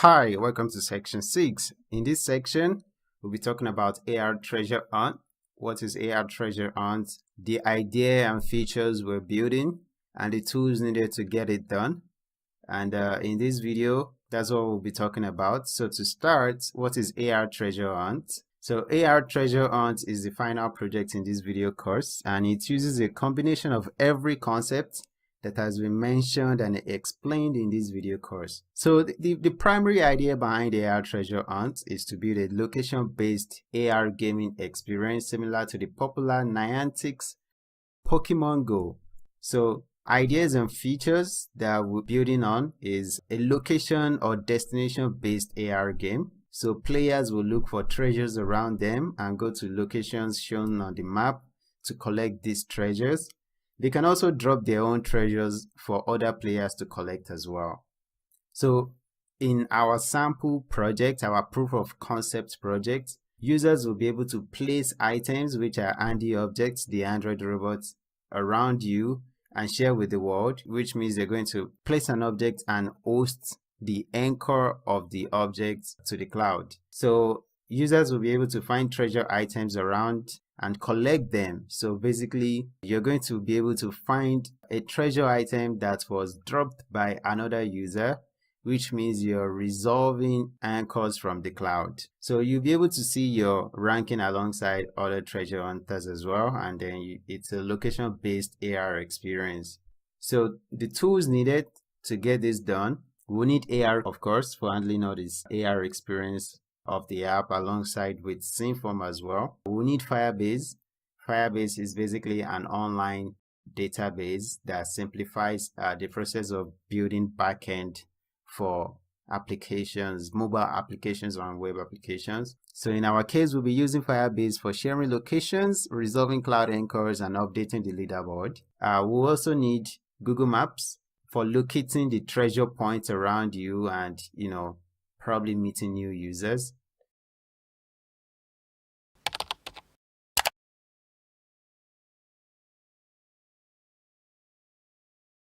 Hi, welcome to section 6. In this section, we'll be talking about ARTreasureHunt. What is ARTreasureHunt? The idea and features we're building and the tools needed to get it done. And in this video, that's what we'll be talking about. So to start, what is ARTreasureHunt? So ARTreasureHunt is the final project in this video course, and it uses a combination of every concept that has been mentioned and explained in this video course. So the primary idea behind the ARTreasureHunt is to build a location-based AR gaming experience similar to the popular Niantic's Pokemon Go. So ideas and features that we're building on is a location or destination-based AR game. So players will look for treasures around them and go to locations shown on the map to collect these treasures. They can also drop their own treasures for other players to collect as well. So in our sample project, our proof of concept project, users will be able to place items, which are handy objects, the Android robots, around you and share with the world, which means they're going to place an object and host the anchor of the object to the cloud. So users will be able to find treasure items around and collect them. So basically, you're going to be able to find a treasure item that was dropped by another user, which means you're resolving anchors from the cloud. So you'll be able to see your ranking alongside other treasure hunters as well. And then it's a location-based AR experience. So the tools needed to get this done, we need AR, of course, for handling all this AR experience of the app alongside with SceneForm as well. We need Firebase. Firebase is basically an online database that simplifies the process of building backend for applications, mobile applications and web applications. So in our case, we'll be using Firebase for sharing locations, resolving cloud anchors, and updating the leaderboard. We'll also need Google Maps for locating the treasure points around you and, probably meeting new users.